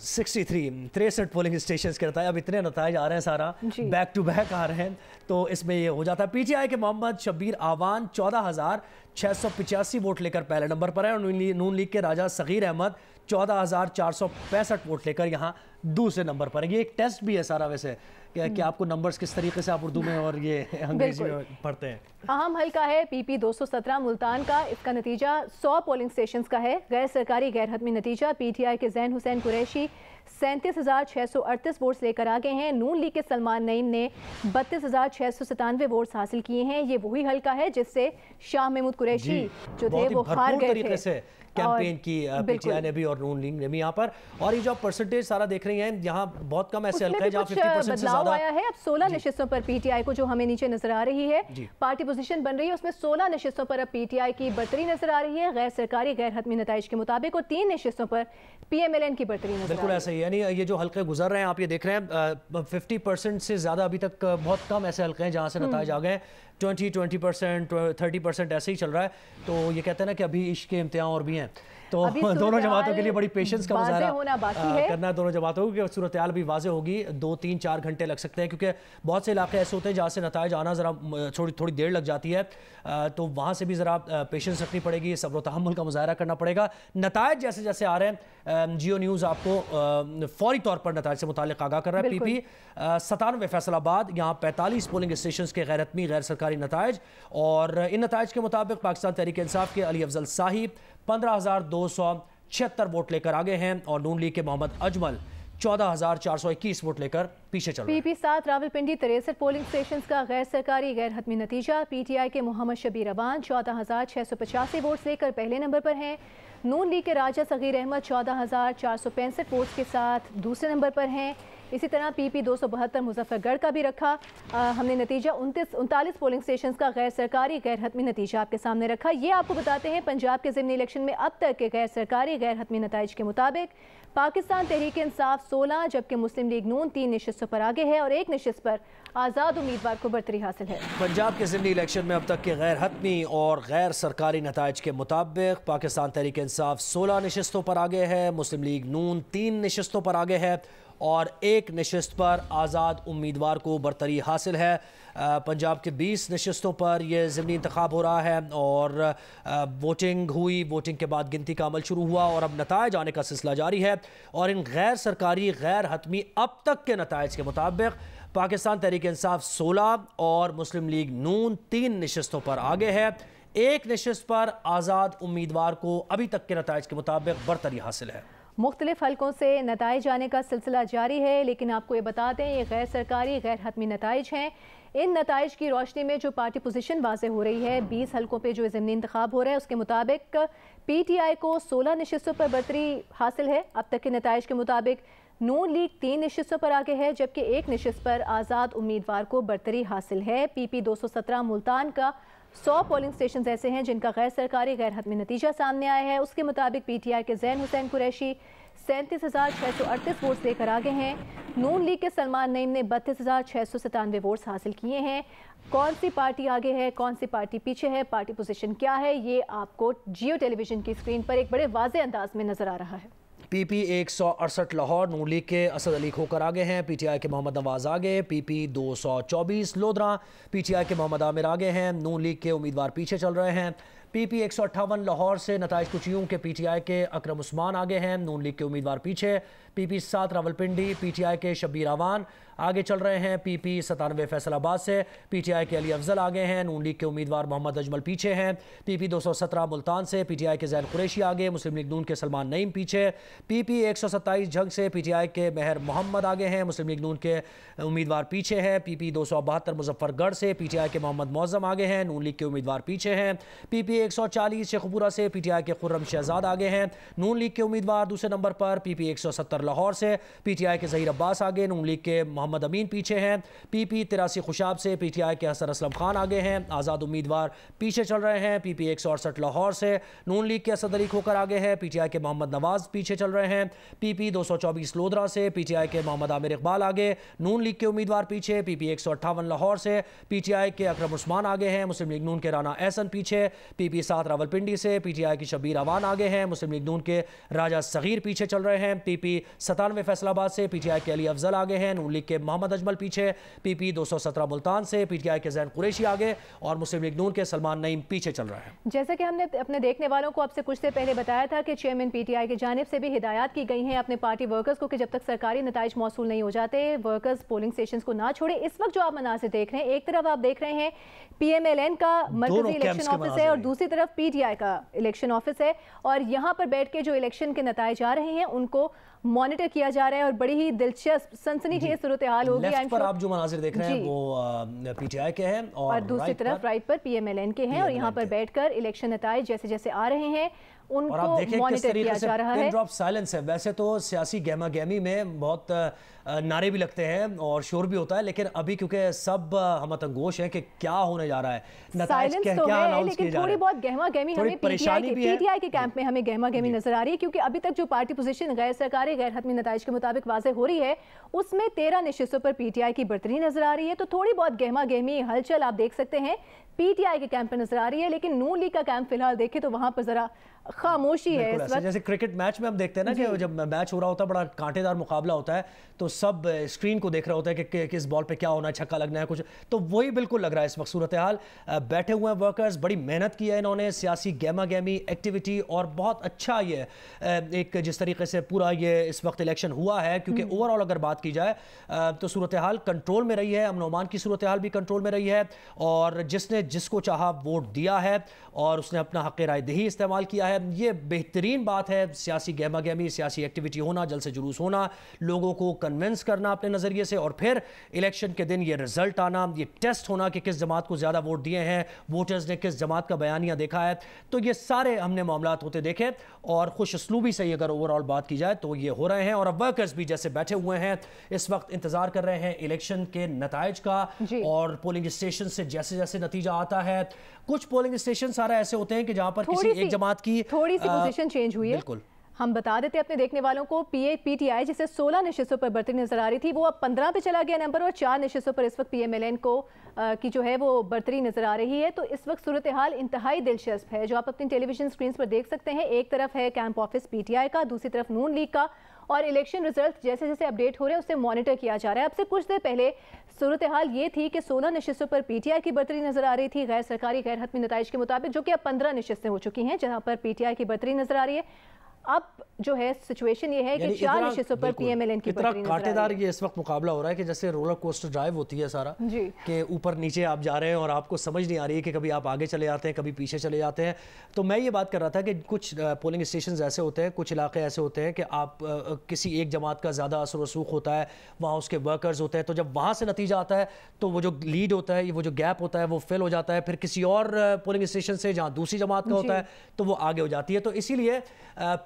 63 पोलिंग स्टेशन के नताइज, अब इतने नताइज आ रहे हैं सारा बैक टू बैक आ रहे हैं, तो इसमें ये हो जाता है। पीटीआई के मोहम्मद शब्बीर आवान 14,685 वोट लेकर पहले नंबर पर है, और नून लीग के राजा सगीर अहमद 14,465 वोट लेकर यहाँ दूसरे नंबर पर है। ये एक टेस्ट भी है सारा वैसे कि आपको नंबर्स किस तरीके से आप उर्दू में और ये अंग्रेजी में पढ़ते हैं। अहम हल्का है पीपी 217 मुल्तान का, इसका नतीजा 100 पोलिंग स्टेशंस का है। गैर सरकारी गैर हतमी नतीजा पीटीआई के जैन हुसैन कुरैशी 37,638 वोट्स लेकर आगे हैं। नून लीग के सलमान नईम ने 32,697 वोट्स हासिल किए हैं। ये वही हल्का है जिससे शाह महमूद कुरैशी जो थे वो हार गए थे। कैंपेन की पीटीआई ने भी और नून लीग ने भी यहाँ पर, और ये जो परसेंटेज सारा देख रही हैं यहाँ बहुत कम ऐसे हल्का है जहाँ 50% से ज्यादा आया है। अब 16 नशिस्तों पर पीटीआई को जो हमें नीचे नजर आ रही है पार्टी पोजीशन बन रही है, उसमें 16 नशिस्तों पर अब पीटीआई की बरतरी नजर आ रही है गैर सरकारी गैर हतमी नताइज के मुताबिक, और 3 नशिस्तों पर पीएमएलएन की बरतरी नजर बिल्कुल ऐसा ही है। यानी ये जो हल्के गुजर रहे हैं आप ये देख रहे हैं 50% से ज्यादा अभी तक बहुत कम ऐसे हल्के हैं जहाँ से नताइज आ गए। 20% 30% ऐसे ही चल रहा है। तो ये कहते हैं ना कि अभी इश्क के इम्तिहान और भी हैं, तो दोनों जमातों के लिए बड़ी पेशेंस का मुजाहरा करना है दोनों जमातों को, कि सूरत हाल भी वाज़े होगी। 2-3-4 घंटे लग सकते हैं, क्योंकि बहुत से इलाके ऐसे होते हैं जहाँ से नताइज आना ज़रा थोड़ी देर लग जाती है, तो वहाँ से भी ज़रा पेशेंस रखनी पड़ेगी, सब्र तहम्मुल का मुजाहरा करना पड़ेगा। नताइज जैसे जैसे आ रहे हैं जियो न्यूज़ आपको फौरी तौर पर नताइज से मुताल्लिक़ आगाह कर रहा है। पीपी 97 फैसलाबाद, यहाँ 45 पोलिंग स्टेशन के गैर हतमी गैर सरकारी नताइज, और इन नताइज के मुताबिक पाकिस्तान तहरीक इंसाफ के अली अफजल साहिब 15,276 वोट लेकर आगे हैं, और नून लीग के मोहम्मद अजमल 14,421 वोट लेकर पीछे चल रहे हैं। पीपी 7 रावलपिंडी 63 पोलिंग स्टेशंस का गैर सरकारी गैर हतमी नतीजा। पीटीआई के मोहम्मद शबीर अवान 14,685 वोट लेकर पहले नंबर पर हैं। नून लीग के राजा सगीर अहमद 14,465 वोट्स के साथ दूसरे नंबर पर हैं। इसी तरह पीपी 272 मुजफ्फरगढ़ का भी रखा हमने नतीजा। 39 पोलिंग स्टेशंस का गैर सरकारी गैर हतमी नतीजा आपके सामने रखा। ये आपको बताते हैं पंजाब के ज़िमनी इलेक्शन में अब तक के गैर सरकारी गैर हतमी नताइज के मुताबिक पाकिस्तान तहरीक इंसाफ 16, जबकि मुस्लिम लीग नून 3 नशिस्तों पर आगे है, और 1 नशिस्त पर आज़ाद उम्मीदवार को बरतरी हासिल है। पंजाब के ज़िमनी इलेक्शन में अब तक के गैर हतमी और गैर सरकारी नताइज के मुताबिक पाकिस्तान तहरीक इंसाफ 16 नशिस्तों पर आगे है, मुस्लिम लीग नून 3 नशिस्तों पर आगे है, और 1 नशिस्त पर आज़ाद उम्मीदवार को बरतरी हासिल है। पंजाब के 20 नशिस्तों पर यह ज़िमनी इंतखाब हो रहा है, और वोटिंग हुई, वोटिंग के बाद गिनती का अमल शुरू हुआ, और अब नताइज आने का सिलसिला जारी है। और इन गैर सरकारी गैर हतमी अब तक के नताइज के मुताबिक पाकिस्तान तहरीक इंसाफ 16 और मुस्लिम लीग नून 3 नशिस्तों पर आगे है। 1 नशिस्त पर आज़ाद उम्मीदवार को अभी तक के नताइज के मुताबिक बरतरी हासिल है। मुख्तलिफ हलकों से नताइज आने का सिलसिला जारी है, लेकिन आपको ये बता दें ये गैर सरकारी गैर हतमी नताइज हैं। इन नताइज की रोशनी में जो पार्टी पोजीशन वाज़े हो रही है, 20 हलकों पे जो ज़िमनी इंतखाब हो रहा है उसके मुताबिक पीटीआई को 16 नशिस्तों पर बरतरी हासिल है। अब तक के नताइज के मुताबिक नून लीग 3 नशिस्तों पर आगे है, जबकि 1 नशिस्त पर आज़ाद उम्मीदवार को बरतरी हासिल है। पीपी 217 मुल्तान का 100 पोलिंग स्टेशन ऐसे हैं जिनका गैर सरकारी गैर हतमी नतीजा सामने आया है। उसके मुताबिक पीटीआई के जैन हुसैन कुरैशी 37,638 वोट्स लेकर आगे हैं। नून लीग के सलमान नईम ने 32,697 वोट्स हासिल किए हैं। कौन सी पार्टी आगे है, कौन सी पार्टी पीछे है, पार्टी पोजीशन क्या है, ये आपको जियो टेलीविजन की स्क्रीन पर एक बड़े वाज़े अंदाज में नजर आ रहा है। PP 168 लाहौर नून लीग के असद अली खोकर आगे हैं, PTI के मोहम्मद नवाज आगे, PP 224 लोधरा PTI के मोहम्मद आमिर आगे हैं, नून लीग के उम्मीदवार पीछे चल रहे हैं। PP 158 लाहौर से नताइज कुछ यूं के PTI के अकरम उस्मान आगे हैं, नून लीग के उम्मीदवार पीछे। PP 7 रावलपिंडी PTI के शब्बीर अवान आगे चल रहे हैं। PP 97 फैसलाबाद से PTI के अली अफजल आगे हैं, नून लीग के उम्मीदवार मोहम्मद अजमल पीछे हैं। PP 217 मुल्तान से PTI के जैन कुरैशी आगे, मुस्लिम लीग नून के सलमान नईम पीछे। PP 127 झंग से PTI के मेहर मोहम्मद आगे हैं, मुस्लिम लीग नून के उम्मीदवार पीछे हैं। PP 272 मुजफ्फरगढ़ से PTI के मोहम्मद मौज़म आगे हैं, नून लीग के उम्मीदवार पीछे हैं। PP 140 शेखपुरा से PTI के खुर्रम शहजाद आगे हैं, नून लीग के उम्मीदवार दूसरे नंबर पर। PP 170 लाहौर से PTI के ज़हीर अब्बास आगे, नून लीग के मोहम्मद अमीन पीछे हैं। PP 83 खुशाब से PTI के हसन असलम खान आगे हैं, आज़ाद उम्मीदवार पीछे चल रहे हैं। PP 168 लाहौर से नून लीग के असद अली खोकर आगे हैं, PTI के मोहम्मद नवाज पीछे चल रहे हैं। PP 224 लोधरा से PTI के मोहम्मद आमिर इकबाल आगे, नून लीग के उम्मीदवार पीछे। PP 158 लाहौर से PTI के अकरम उस्मान आगे हैं, मुस्लिम लीग नून के राना एहसन पीछे। PP 7 रावलपिंडी से PTI की शब्बीर अवान आगे हैं, मुस्लिम लीग नून के राजा सगीर पीछे चल रहे हैं। PP 97 फैसलाबाद से PTI के अली अफजल आगे हैं, नून लीग के मोहम्मद अजमल पीछे। PP 217 मुल्तान से PTI के जैन कुरैशी आगे और मुस्लिम लीग नून के सलमान नईम पीछे चल रहे हैं। जैसा कि हमने अपने देखने वालों को आपसे कुछ देर पहले बताया था कि चेयरमैन PTI की जानिब से भी हिदायत की गई हैं अपने पार्टी वर्कर्स को कि जब तक सरकारी नताइज मौसूल नहीं हो जाते वर्कर्स पोलिंग स्टेशन को ना छोड़े। इस वक्त जो आप मनाज़िर देख रहे हैं, एक तरफ आप देख रहे हैं PMLN का मरकजी इलेक्शन ऑफिस है और दूसरी तरफ PTI का इलेक्शन ऑफिस है, और यहाँ पर बैठ के जो इलेक्शन के नताइज आ रहे हैं उनको मॉनिटर किया जा रहा है और बड़ी ही दिलचस्प सनसनीखेज सूरत हाल होगी। लेफ्ट पर आप जो मनाजिर देख रहे हैं वो PTI के हैं और दूसरी तरफ राइट पर PMLN के हैं, और यहाँ पर बैठकर इलेक्शन नताइज जैसे जैसे आ रहे हैं उनको मॉनिटर किया जा रहा है। ड्रॉप साइलेंस है। वैसे तो सियासी गहमा गहमी में बहुत नारे भी लगते हैं और शोर भी होता है, लेकिन अभी क्योंकि सब हम तंगोश हैं कि क्या होने जा रहा है, नताइज तो है, लेकिन थोड़ी बहुत गहमा गहमी हमें PTI के कैंप में हमें गहमा गहमी नजर आ रही है, क्योंकि अभी तक जो पार्टी पोजीशन गैर सरकारी गैर हतमी नताइज के मुताबिक वाज़ेह हो रही है उसमें 13 नशिस्तों पर PTI की बरतरी नजर आ रही है। तो थोड़ी बहुत गहमा गहमी हलचल आप देख सकते हैं PTI के कैंप में नजर आ रही है, लेकिन नून लीग का कैंप फिलहाल देखें तो वहां पर जरा खामोशी है इस वक्त। जैसे क्रिकेट मैच में हम देखते हैं ना कि जब मैच हो रहा होता है बड़ा कांटेदार मुकाबला होता है तो सब स्क्रीन को देख रहे होते हैं कि किस बॉल पे क्या होना है, छक्का लगना है कुछ, तो वही बिल्कुल लग रहा है इस वक्त सूरत हाल। बैठे हुए हैं वर्कर्स, बड़ी मेहनत की है इन्होंने, सियासी गहमा गहमी एक्टिविटी, और बहुत अच्छा ये एक जिस तरीके से पूरा ये इस वक्त इलेक्शन हुआ है, क्योंकि ओवरऑल अगर बात की जाए तो सूरत हाल कंट्रोल में रही है, अमन ओमान की सूरत हाल भी कंट्रोल में रही है, और जिसने जिसको चाहा वोट दिया है और उसने अपना हक़ राय दही इस्तेमाल किया है। ये बेहतरीन बात है, सियासी गहमा गहमी, सियासी एक्टिविटी होना, जल से जुलूस होना, लोगों को कन्विंस करना अपने नज़रिए से, और फिर इलेक्शन के दिन ये रिजल्ट आना, ये टेस्ट होना कि किस जमात को ज़्यादा वोट दिए हैं, वोटर्स ने किस जमात का बयानिया देखा है। तो ये सारे हमने मामलात होते देखे, और खुश उसलूबी से अगर ओवरऑल बात की जाए तो ये हो रहे हैं। और अब वर्कर्स भी जैसे बैठे हुए हैं इस वक्त इंतज़ार कर रहे हैं इलेक्शन के नताइज का, और पोलिंग स्टेशन से जैसे जैसे नतीजा आता है, कुछ पोलिंग स्टेशन सारे ऐसे होते हैं कि जहां पर किसी एक जमात की थोड़ी सी पोजीशन चेंज हुई है। बिल्कुल हम बता देते अपने देखने वालों को, PTI जिसे 16 नशिस्तों पर बरतरी नजर आ रही थी वो अब 15 पे चला गया नंबर, और 4 नशिस्तों पर इस वक्त PMLN को की जो है वो बरतरी नजर आ रही है। तो इस वक्त सूरत हाल इंतहाई दिलचस्प है जो आप अपनी टेलीविजन स्क्रीन पर देख सकते हैं। एक तरफ है कैंप ऑफिस PTI का, दूसरी तरफ नून लीग का, और इलेक्शन रिजल्ट जैसे जैसे अपडेट हो रहे हैं उससे मॉनिटर किया जा रहा है। अब से कुछ देर पहले सूरत हाल ये थी कि 16 नशिस्तों पर PTI की बरतरी नजर आ रही थी गैर सरकारी गैर हतमी नताइज के मुताबिक, जो कि अब 15 नशिस्तें हो चुकी हैं जहां पर PTI की बरतरी नजर आ रही है। अब जो है सिचुएशन ये है कि 4 नशिस्तों पर PMLN की बरतरी नजर आ रही है। कांटेदार ये इस वक्त मुकाबला हो रहा है कि जैसे रोलर कोस्टर ड्राइव होती है सारा, कि ऊपर नीचे आप जा रहे हैं और आपको समझ नहीं आ रही है कि कभी आप आगे चले जाते हैं कभी पीछे चले जाते हैं। तो मैं ये बात कर रहा था कि कुछ पोलिंग स्टेशन ऐसे होते हैं, कुछ इलाके ऐसे होते हैं कि आप किसी एक जमात का ज़्यादा असर रसूख होता है, वहाँ उसके वर्कर्स होते हैं, तो जब वहाँ से नतीजा आता है तो वो जो लीड होता है, वो जो गैप होता है वो फिल हो जाता है, फिर किसी और पोलिंग स्टेशन से जहाँ दूसरी जमात का होता है तो वो आगे हो जाती है। तो इसीलिए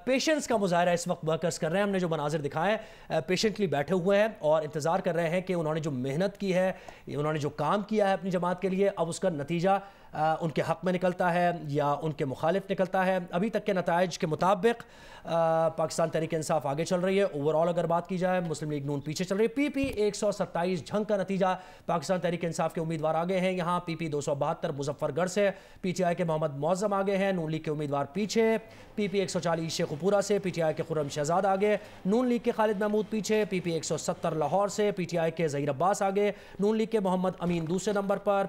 पेशेंस का मुजाहरा इस वक्त वर्कर्स कर रहे हैं। हमने जो मनाजिर दिखाए, पेशेंटली बैठे हुए हैं और इंतज़ार कर रहे हैं कि उन्होंने जो मेहनत की है, उन्होंने जो काम किया है अपनी जमात के लिए, अब उसका नतीजा ان کے حق میں نکلتا ہے یا ان کے مخالف نکلتا ہے. ابھی تک کے نتائج کے مطابق پاکستان تحریک انصاف آگے چل رہی ہے. اوورآل اگر بات کی جائے مسلم لیگ نون پیچھے چل رہی ہے. پی پی 127 جھنگ کا نتیجہ پاکستان تحریک انصاف کے امیدوار آگے ہیں. یہاں پی پی 272 مظفر گڑھ سے, پی ٹی آئی کے محمد معظم آگے ہیں, نون لیگ کے امیدوار پیچھے, پی پی 140 شیخ پورہ سے, پی ٹی آئی کے خرم شہزاد آگے, نون لیگ کے خالد محمود پیچھے, پی پی 170 لاہور سے, پی ٹی آئی کے ظہیر عباس آگے, نون لیگ کے محمد امین دوسرے نمبر پر,